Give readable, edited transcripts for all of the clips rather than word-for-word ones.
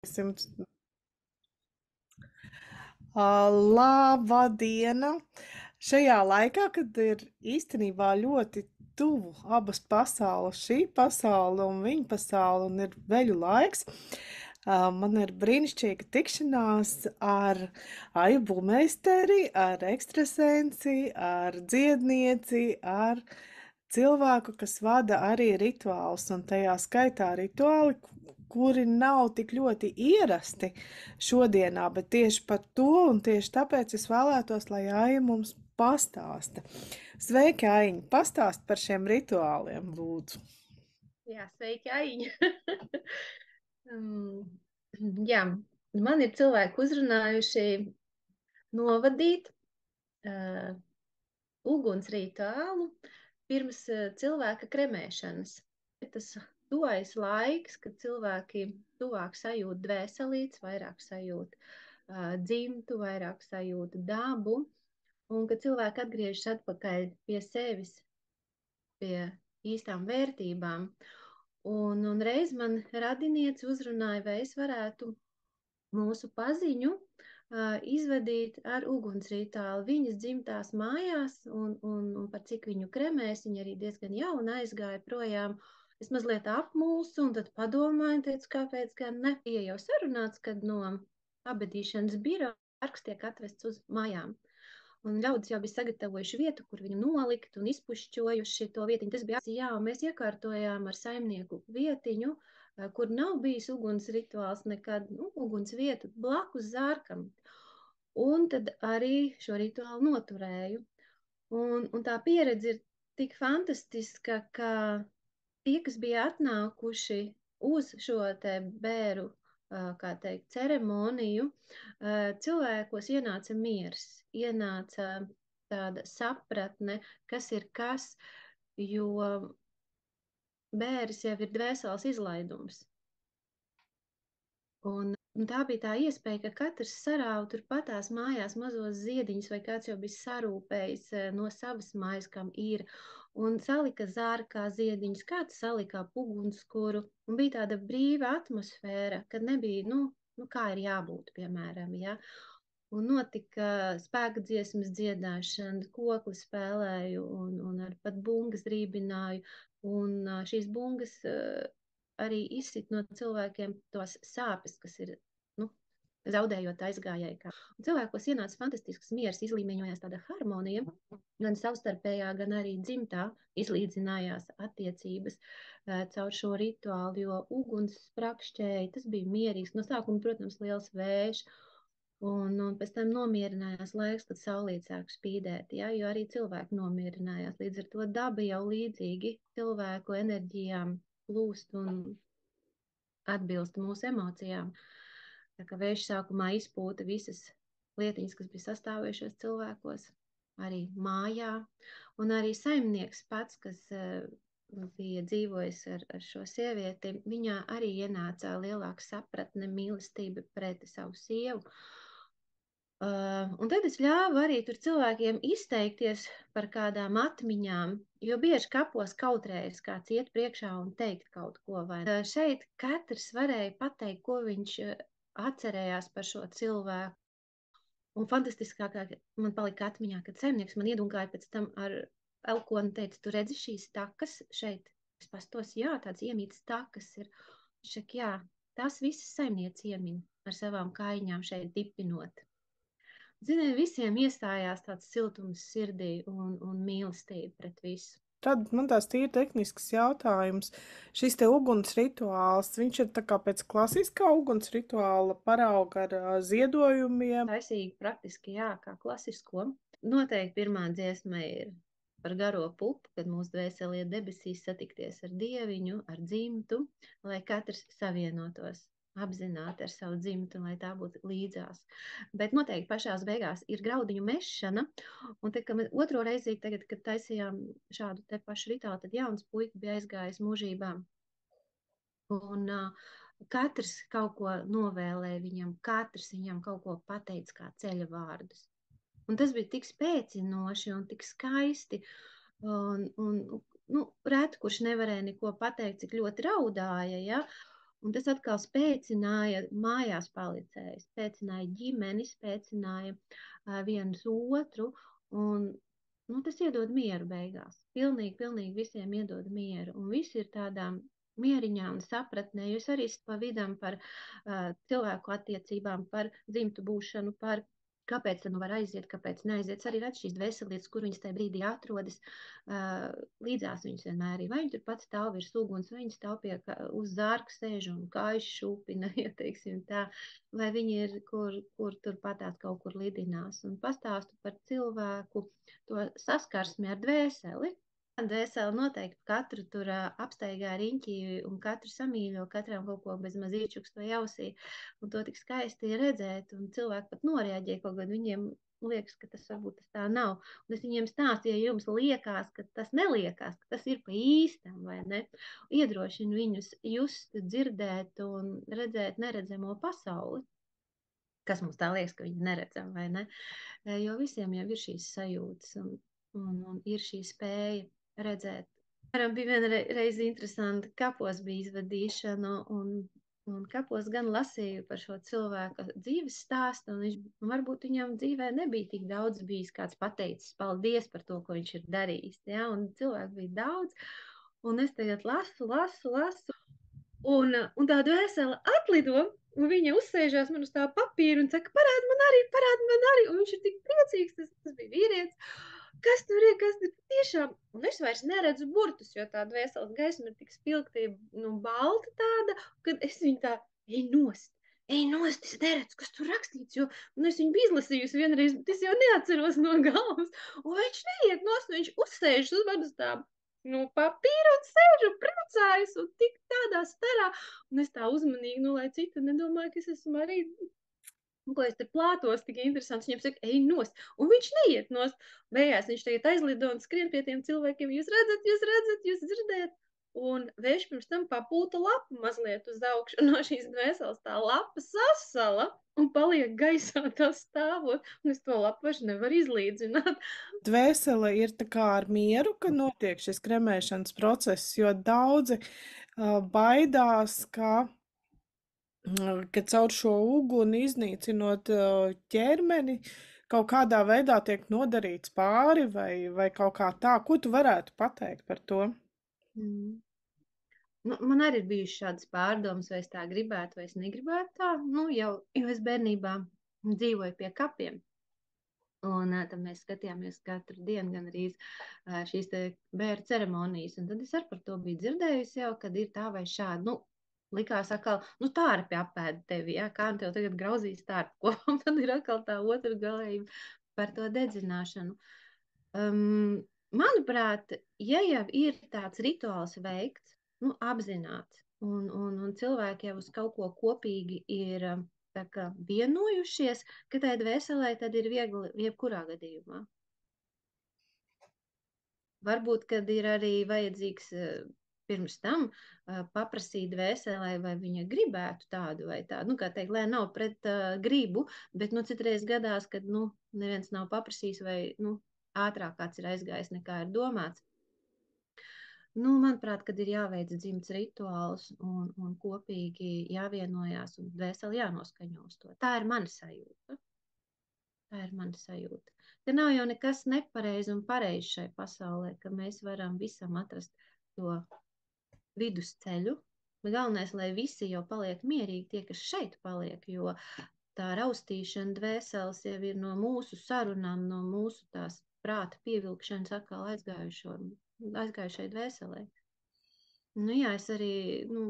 Simt. Labadiena! Šajā laikā, kad ir īstenībā ļoti tuvu abas pasaules, šī pasaule un viņa pasaule, un ir veļu laiks, man ir brīnišķīga tikšanās ar Aju Būmeisteri, ar ekstrasensi, ar dziednieci, ar cilvēku, kas vada arī rituālus, un tajā skaitā rituāli, kuri nav tik ļoti ierasti šodienā, bet tieši par to, un tieši tāpēc es vēlētos, lai Aija mums pastāsta. Sveiki, Aiņa! Pastāst par šiem rituāliem, lūdzu. Jā, sveiki, Aiņa. um, jā, man ir cilvēki uzrunājuši novadīt uguns rituālu pirms cilvēka kremēšanas. Tas tuvais laiks, kad cilvēki tuvāk sajūt dvēselītes, vairāk sajūt dzimtu, vairāk sajūt dabu, un kad cilvēki atgriežas atpakaļ pie sevis, pie īstām vērtībām. Un reiz man radinieci uzrunāja, vai es varētu mūsu paziņu izvadīt ar ugunsrituālu viņas dzimtās mājās, un par cik viņu kremēs, viņa arī diezgan jauna aizgāja projām. Es mazliet apmulsu, un tad padomāju, teicu, kāpēc gan ne. Ja jau sarunāts, kad no abedīšanas biroja sargs tiek atvests uz mājām. Un ļaudis jau bija sagatavojuši vietu, kur viņu nolikt un izpušķojuši to vietiņu. Tas bija jā, un mēs iekārtojām ar saimnieku vietiņu, kur nav bijis uguns rituāls nekad, uguns vietu blakus zārkam. Un tad arī šo rituālu noturēju. Un tā pieredze ir tik fantastiska, ka tie, kas bija atnākuši uz šo te bēru, kā teikt, ceremoniju, cilvēkos ienāca miers, ienāca tāda sapratne, kas ir kas, jo bēris jau ir dvēseles izlaidums. Un tā bija tā iespēja, ka katrs sarāva turpatās mājās mazos ziediņus, vai kāds jau bija sarūpējis no savas mājas, kam ir, un salika zārkā ziediņus, kāds salika pugunskuru, un bija tāda brīva atmosfēra, kad nebija, kā ir jābūt, piemēram, ja. Un notika spēka dziesmas dziedāšana, kokli spēlēju un ar pat bungas rībināju, un šīs bungas arī izsit no cilvēkiem tos sāpes, kas ir, zaudējot aizgājēju. Cilvēkos ienāca fantastisks miers, izlīmeņojās tāda harmonija, gan savstarpējā, gan arī dzimtā izlīdzinājās attiecības caur šo rituālu, jo uguns sprakšķēja, tas bija mierīgs. No sākuma, protams, liels vējš, un pēc tam nomierinājās laiks, kad saulīt sāk spīdēt, ja, jo arī cilvēki nomierinājās. Līdz ar to daba jau līdzīgi cilvēku enerģijām plūst un atbilst mūsu emocijām. Tā kā vējš sākumā izpūta visas lietiņas, kas bija sastāvējušās cilvēkos, arī mājā, un arī saimnieks pats, kas bija dzīvojis ar šo sievieti, viņā arī ienāca lielāka sapratne, mīlestība pret savu sievu. Un tad es ļāvu arī tur cilvēkiem izteikties par kādām atmiņām, jo bieži kapos kautrējas kāds iet priekšā un teikt kaut ko. Vai šeit katrs varēja pateikt, ko viņš atcerējās par šo cilvēku. Un fantastiskākā man palika atmiņā, kad saimnieks man iedunkāja pēc tam ar elkonu teica, tu redzi šīs takas šeit? Es pastos, jā, tāds iemīts takas ir. Šak, jā, tās visas saimniec iemin ar savām kājiņām šeit dipinot. Zini, visiem iestājās tāds siltums sirdī un mīlestība pret visu. Tad man tās tīri tehnisks jautājums. Šis te uguns rituāls, viņš ir tā kā pēc klasiskā uguns rituāla parauga ar ziedojumiem. Taisīgi praktiski, jā, kā klasisko. Noteikti pirmā dziesma ir par garo pupu, kad mūsu dvēselē debesīs satikties ar dieviņu, ar dzimtu, lai katrs savienotos apzināti ar savu dzimtu, lai tā būtu līdzās. Bet noteikti pašās beigās ir graudiņu mešana, un te, kad otro reizi tagad, kad taisījām šādu te pašu rituālu, tad jauns puika bija aizgājis mūžībā. Un katrs kaut ko novēlēja viņam, katrs viņam kaut ko pateica kā ceļa vārdus. Un tas bija tik spēcinoši un tik skaisti, un reti, kurš nevarēja neko pateikt, cik ļoti raudāja, ja? Un tas atkal spēcināja mājās palicējus, spēcināja ģimeni, spēcināja viens otru. Un, nu, tas iedod mieru beigās. Pilnīgi, pilnīgi visiem iedod mieru. Un visi ir tādā mieriņā un sapratnē. Jūs arī pa vidam par cilvēku attiecībām, par dzimtu būšanu, par kāpēc tad nu var aiziet, kāpēc neaiziet. Arī redz šīs dvēselītes, kur viņas tajā brīdī atrodas. Līdzās viņas vienmēr ir. Vai viņi turpat stāv virs uguns, vai viņi stāv pie uz zārka sēž un kājas šūpina, ja teiksim tā, vai viņi ir, kur turpatās kaut kur lidinās. Un pastāstu par cilvēku to saskarsmi ar dvēseli. Dvēseli noteikti katru tur apsteigā riņķī un katru samīļo, katram kaut ko bez mazīčuks vai ausī. Un to tik skaisti ir redzēt, un cilvēki pat noreaģē, kaut gan viņiem liekas, ka tas varbūt tas tā nav. Un es viņiem stāstīju, ja jums liekas, ka tas neliekās, ka tas ir pa īstam, vai ne? Iedrošinu viņus just, dzirdēt un redzēt neredzamo pasauli. Kas mums tā liekas, ka viņi neredzam, vai ne? Jo visiem jau ir šīs sajūtas un ir šī spēja redzēt. Piemēram, bija viena reize interesanti, kapos bija izvadīšana, un kapos gan lasīju par šo cilvēku dzīves stāstu, un varbūt viņam dzīvē nebija tik daudz bijis kāds pateicis paldies par to, ko viņš ir darījis, ja? Un cilvēku bija daudz, un es tagad lasu, un tā dvēsele atlido, un viņa uzsēžās man uz tā papīra un saka, parādi man arī, un viņš ir tik priecīgs, tas bija vīrietis, kas tur ir, kas tur tiešām, un es vairs neredzu burtus, jo tā dvēseles gaisma ir tik spilgti, nu, balta tāda, kad es viņu tā, ej nost, es neredzu, kas tur rakstīts, jo, un es viņu biju izlasījusi vienreiz, bet es jau neatceros no galvas, un viņš neiet nost, viņš uzsēžas uz manas tā, nu, papīra un sēžu, priecājas un tik tādā starā. Un es tā uzmanīgi, nu, lai cita nedomāju, ka es esmu arī, nu, ko es te plātos, tik interesants. Viņam saka, ej nost. Un viņš neiet nost. Beigās viņš tagad aizlido un skrien pie tiem cilvēkiem. Jūs redzat, jūs dzirdēt. Un vējš pirms tam papūta lapu mazliet uz augšu. No šīs dvēseles tā lapa sasala un paliek gaisā tā stāvot. Un es to lapu vairs nevaru izlīdzināt. Dvēsele ir tā kā ar mieru, ka notiek šis kremēšanas process, jo daudzi baidās, ka caur šo uguni iznīcinot ķermeni, kaut kādā veidā tiek nodarīts pāri vai kaut kā tā. Ko tu varētu pateikt par to? Mm. Nu, man arī ir bijušas šādas pārdomas, vai es tā gribētu, vai es negribētu tā. Nu, jo es bērnībā dzīvoju pie kapiem. Un tad mēs skatījāmies katru dienu gan arī šīs bērnu ceremonijas. Un tad es arī par to biju dzirdējusi jau, kad ir tā vai šādi. Nu, likās atkal, nu tārpi apēda tevi, ja? Kā tev tagad grauzīs tārpi, ko? Un tad ir atkal tā otra galējība par to dedzināšanu. Manuprāt, ja jau ir tāds rituāls veikts, nu, apzināts, un cilvēki jau uz kaut ko kopīgi ir tā kā vienojušies, ka tai dvēselē tad ir viegli jebkurā gadījumā. Varbūt, kad ir arī vajadzīgs pirms tam paprasīt dvēselē, vai viņa gribētu tādu vai tādu. Nu, kā teikt, lai nav pret gribu, bet, nu, citreiz gadās, kad, nu, neviens nav paprasījis vai, nu, ātrāk kāds ir aizgājis nekā ir domāts. Nu, manuprāt, kad ir jāveic dzimts rituāls un kopīgi jāvienojās un dvēseli jānoskaņo uz to. Tā ir mana sajūta. Tā ir mana sajūta. Te nav jau nekas nepareizi un pareizi šai pasaulē, ka mēs varam visam atrast to vidusceļu. Bet galvenais, lai visi jau paliek mierīgi, tie, kas šeit paliek, jo tā raustīšana dvēseles jau ir no mūsu sarunām, no mūsu tās prāta pievilkšanas atkal aizgājušai dvēselē. Nu jā, es arī, nu,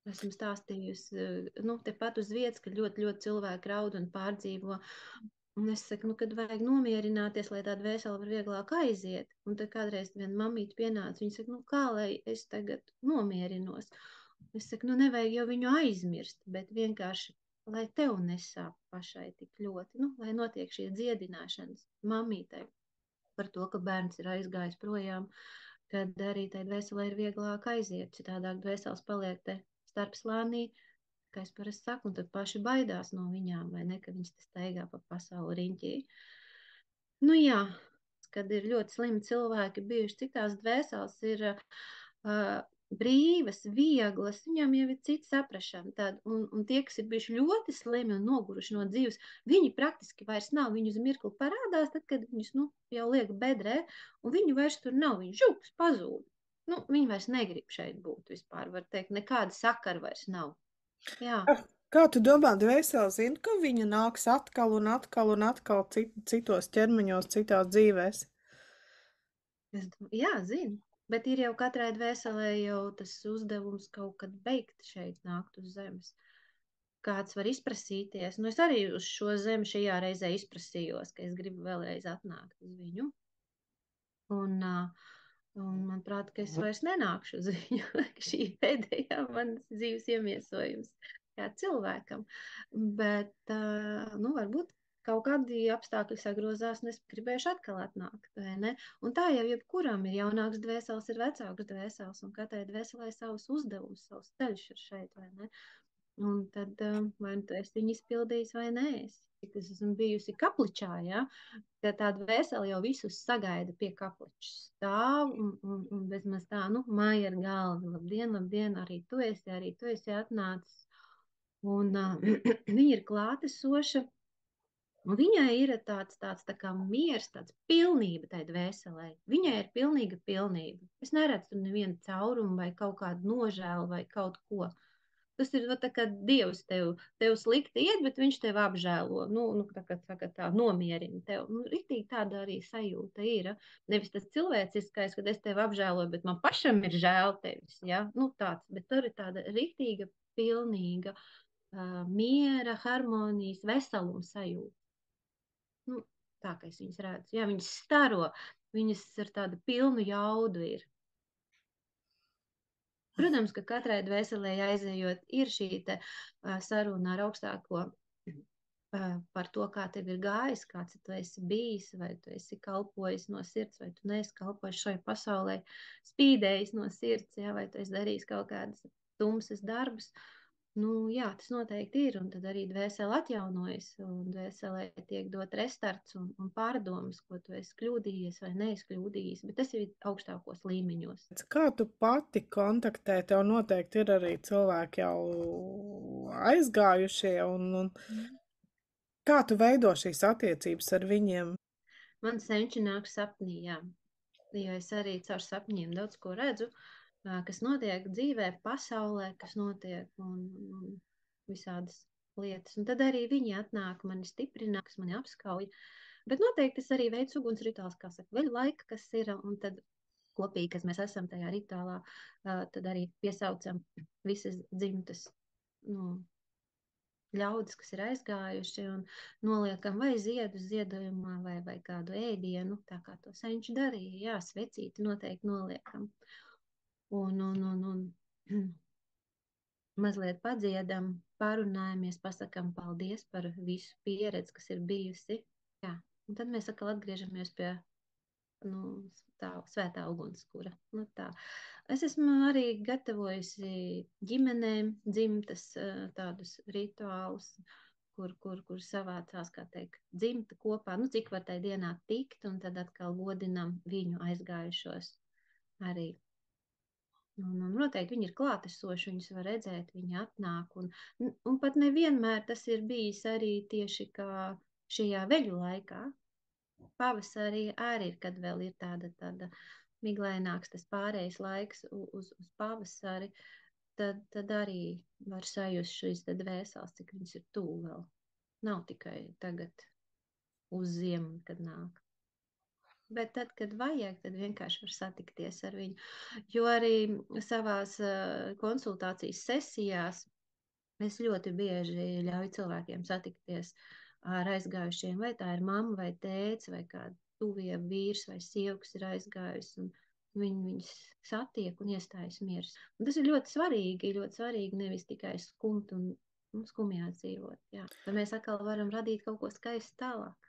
esmu stāstījusi, nu, tepat uz vietas, ka ļoti, ļoti cilvēki raud un pārdzīvo. Un es saku, nu, kad vajag nomierināties, lai tā dvēsele var vieglāk aiziet. Un tad kādreiz viena mamīte pienāca, viņa saka, nu, kā lai es tagad nomierinos? Es saku, nu, nevajag jau viņu aizmirst, bet vienkārši, lai tev nesāp pašai tik ļoti, nu, lai notiek šie dziedināšanas mamītei par to, ka bērns ir aizgājis projām, kad arī tai dvēselē ir vieglāk aiziet, citādāk dvēseles paliek te starp slānī, kā es parasti saku, un tad paši baidās no viņām, vai ne, ka viņas te staigā pa pasauli riņķī. Nu jā, kad ir ļoti slimi cilvēki bijuši, cik tās dvēseles ir brīvas, vieglas, viņām jau ir cita saprašana. Un tie, kas ir bijuši ļoti slimi un noguruši no dzīves, viņi praktiski vairs nav. Viņi uz mirkli parādās, tad, kad viņus jau liek bedrē, un viņi vairs tur nav. Viņi žuks pazūd. Viņi vairs negrib šeit būt vispār. Var teikt, nekāda sakara vairs nav. Jā. Kā tu domā, dvēsele zina, ka viņa nāks atkal un atkal un atkal citos ķermeņos, citās dzīvēs? Jā, zinu. Bet ir jau katrai dvēselē jau tas uzdevums kaut kad beigt šeit nākt uz zemes. Kāds var izprasīties. Es arī uz šo zemi šajā reizē izprasījos, ka es gribu vēlreiz atnākt uz viņu. Un man prāt, ka es vairs nenākšu uz viņu. Šī pēdējā manas dzīves iemiesojums kā cilvēkam. Bet, varbūt kaut kādi apstākļi sagrozās, un es gribēšu atkal atnākt, vai ne? Un tā jau jebkuram ir jaunāks dvēseles, ir vecāks dvēseles, un katrai dvēselē savus uzdevumus, savus ceļus ir šeit, vai ne? Un tad vai nu tu esi viņu izpildījis vai nē. Es esmu bijusi kapličā, ja, ka tā dvēsele jau visus sagaida pie kapličas stāv un bezmaz tā, māja ar galvu. Labdien, labdien, arī tu esi atnācis. Un viņa ir klātesoša. Un viņai ir tāds tā kā miers, tāds pilnība tai dvēselē. Viņai ir pilnīga pilnība. Es neredzu tur nevienu caurumu vai kaut kādu nožēlu vai kaut ko. Tas ir tā kā Dievs tev slikti iet, bet viņš tev apžēlo. Tā nomierina tev. Rītīgi tāda arī sajūta ir. Nevis tas cilvēciskais, kad es tevi apžēloju, bet man pašam ir žēl tevis. Ja? Tāds, bet tur ir tāda rītīga, pilnīga miera, harmonijas, veseluma sajūta. Tā kā es viņas redzu. Jā, viņas staro, viņas ar tādu pilnu jaudu ir. Protams, ka katrai dvēselē aizejot, ir šī saruna ar augstāko par to, kā tev ir gājis, kāds tu esi bijis, vai tu esi kalpojis no sirds, vai tu neesi kalpojis šai pasaulē, spīdējis no sirds, ja, vai tu esi darījis kaut kādas tumsas darbus. Jā, tas noteikti ir, un tad arī dvēsele atjaunojas, un dvēselē tiek dot restarts un pārdomas, ko tu esi kļūdījies vai neesi kļūdījies, bet tas ir augstākos līmeņos. Kā tu pati kontaktē? Tev noteikti ir arī cilvēki jau aizgājušie, un kā tu veido šīs attiecības ar viņiem? Man senči nāk sapnī, jā, jo es arī caur sapņiem daudz ko redzu, kas notiek dzīvē, pasaulē, kas notiek un visādas lietas. Un tad arī viņi atnāk, mani stiprina, kas mani apskauj. Bet noteikti es arī veicu uguns rituāls, kā saka, veļu laika, kas ir, un tad kopīgi, kas mēs esam tajā rituālā, tad arī piesaucam visas dzimtas, ļaudis, kas ir aizgājuši, un noliekam vai ziedus ziedojumā, vai kādu ēdienu, tā kā to senči darīja. Jā, svecīti noteikti noliekam. Un mazliet padziedam, pārunājamies, pasakam paldies par visu pieredzi, kas ir bijusi. Jā, un tad mēs atkal atgriežamies pie tā svētā ugunskura. Tā. Es esmu arī gatavojusi ģimenēm dzimtas tādus rituālus, kur savācās, kā teikt, dzimta kopā, cik var tajā dienā tikt, un tad atkal godinam viņu aizgājušos arī. Noteikti viņi ir klātesoši, viņus var redzēt, viņi atnāk. Un pat nevienmēr tas ir bijis arī tieši kā šajā veļu laikā. Pavasarī arī ir, kad vēl ir tāda miglaināks tas pārējais laiks uz pavasari, tad arī var sajust šīs dvēseles, cik viņas ir tuvu vēl. Nav tikai tagad uz ziemu, kad nāk. Bet tad, kad vajag, tad vienkārši var satikties ar viņu. Jo arī savās konsultācijas sesijās es ļoti bieži ļauju cilvēkiem satikties ar aizgājušiem, vai tā ir mamma, vai tēvs, vai kāda tuvie vīrs vai sieva, kas ir aizgājusi, un viņus satiek un iestājas miers. Un tas ir ļoti svarīgi nevis tikai skumt un skumjā dzīvot. Jā. Tad mēs atkal varam radīt kaut ko skaistu tālāk.